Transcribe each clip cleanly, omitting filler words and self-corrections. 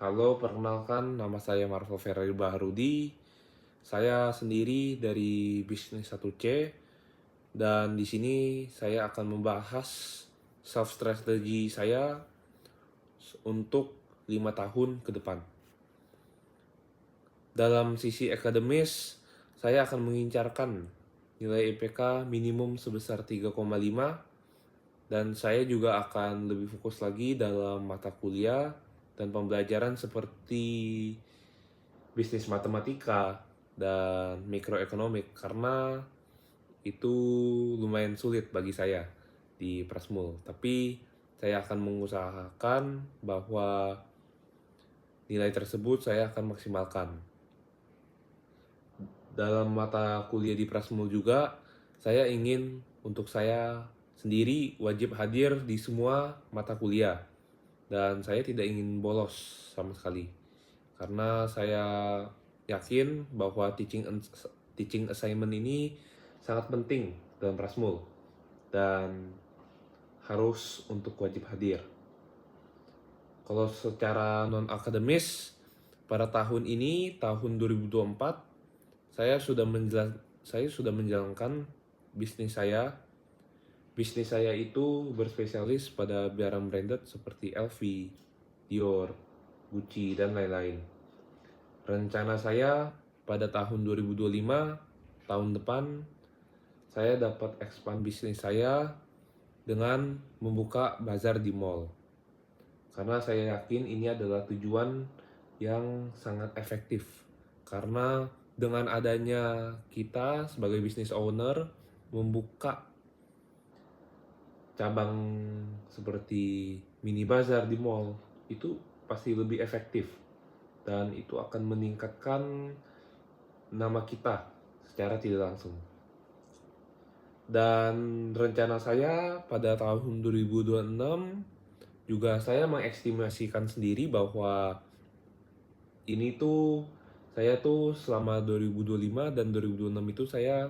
Halo, perkenalkan nama saya Marvel Ferry Baharudi. Saya sendiri dari bisnis 1C dan di sini saya akan membahas self strategy saya untuk 5 tahun ke depan. Dalam sisi akademis, saya akan mengincarkan nilai IPK minimum sebesar 3,5 dan saya juga akan lebih fokus lagi dalam mata kuliah dan pembelajaran seperti bisnis matematika dan mikroekonomik karena itu lumayan sulit bagi saya di Prasmul. Tapi saya akan mengusahakan bahwa nilai tersebut saya akan maksimalkan. Dalam mata kuliah di Prasmul juga, saya ingin untuk saya sendiri wajib hadir di semua mata kuliah. Dan saya tidak ingin bolos sama sekali. Karena saya yakin bahwa teaching assignment ini sangat penting dalam Prasmul dan harus untuk wajib hadir. Kalau secara non akademis pada tahun ini tahun 2024 saya sudah menjalankan bisnis saya. Bisnis saya itu berspesialis pada barang branded seperti LV, Dior, Gucci, dan lain-lain. Rencana saya pada tahun 2025, tahun depan, saya dapat expand bisnis saya dengan membuka bazar di mall. Karena saya yakin ini adalah tujuan yang sangat efektif. Karena dengan adanya kita sebagai business owner membuka cabang seperti mini bazar di mall, itu pasti lebih efektif dan itu akan meningkatkan nama kita secara tidak langsung. Dan rencana saya pada tahun 2026 juga saya mengestimasikan sendiri bahwa ini tuh saya tuh selama 2025 dan 2026 itu saya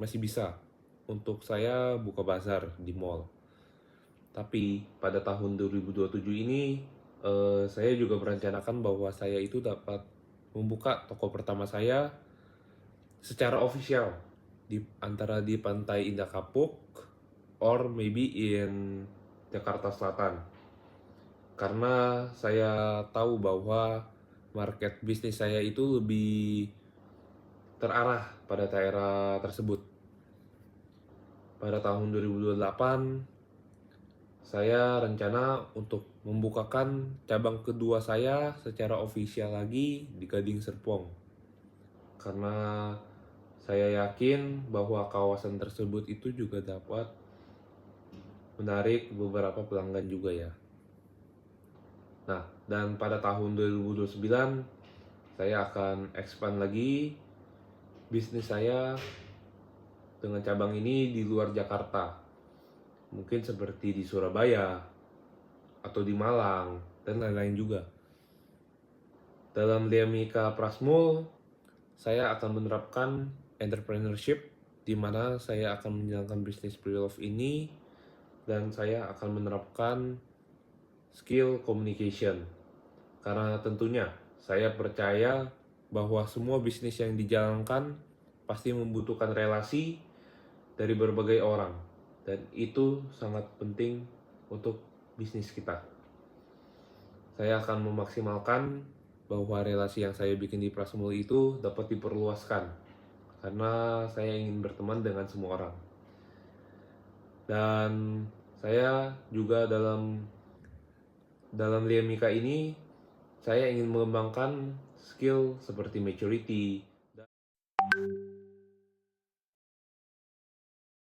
masih bisa untuk saya buka bazar di mall. Tapi pada tahun 2027 ini saya juga merencanakan bahwa saya itu dapat membuka toko pertama saya secara official antara di Pantai Indah Kapuk or maybe in Jakarta Selatan. Karena saya tahu bahwa market bisnis saya itu lebih terarah pada daerah tersebut. Pada tahun 2028 saya rencana untuk membukakan cabang kedua saya secara ofisial lagi di Gading Serpong. Karena saya yakin bahwa kawasan tersebut itu juga dapat menarik beberapa pelanggan juga ya. Nah, dan pada tahun 2029 saya akan expand lagi bisnis saya dengan cabang ini di luar Jakarta. Mungkin seperti di Surabaya atau di Malang dan lain-lain juga. Dalam Liamika Prasmul, saya akan menerapkan entrepreneurship di mana saya akan menjalankan bisnis pre-love ini dan saya akan menerapkan skill communication. Karena tentunya saya percaya bahwa semua bisnis yang dijalankan pasti membutuhkan relasi dari berbagai orang dan itu sangat penting untuk bisnis kita. Saya akan memaksimalkan bahwa relasi yang saya bikin di Prasmul itu dapat diperluaskan karena saya ingin berteman dengan semua orang. Dan saya juga dalam Liamika ini saya ingin mengembangkan skill seperti maturity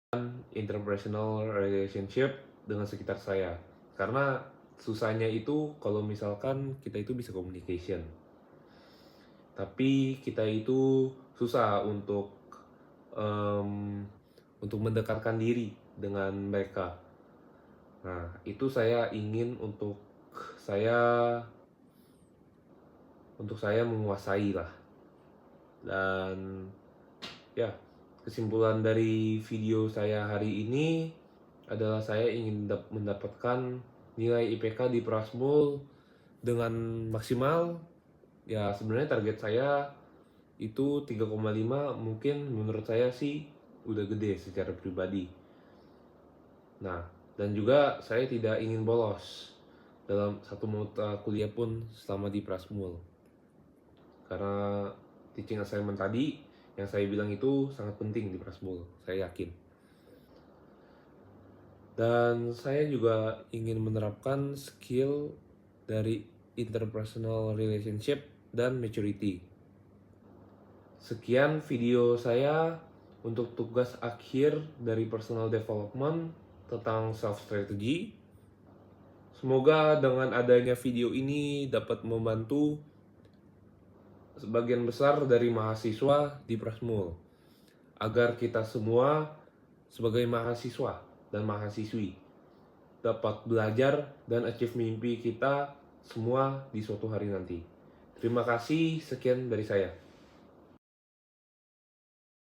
dan interpersonal relationship dengan sekitar saya. Karena susahnya itu kalau misalkan kita itu bisa communication. Tapi kita itu susah um, untuk mendekatkan diri dengan mereka. Nah, itu saya ingin saya untuk saya menguasai lah. Dan ya, kesimpulan dari video saya hari ini adalah saya ingin mendapatkan nilai IPK di Prasmul dengan maksimal. Ya sebenarnya target saya itu 3,5, mungkin menurut saya sih udah gede secara pribadi. Nah, dan juga saya tidak ingin bolos dalam satu mata kuliah pun selama di Prasmul. Karena teaching assignment tadi yang saya bilang itu sangat penting di Prasmul, saya yakin. Dan saya juga ingin menerapkan skill dari interpersonal relationship dan maturity. Sekian video saya untuk tugas akhir dari personal development tentang self strategy. Semoga dengan adanya video ini dapat membantu sebagian besar dari mahasiswa di Prasmul agar kita semua sebagai mahasiswa dan mahasiswi dapat belajar dan achieve mimpi kita semua di suatu hari nanti. Terima kasih, sekian dari saya.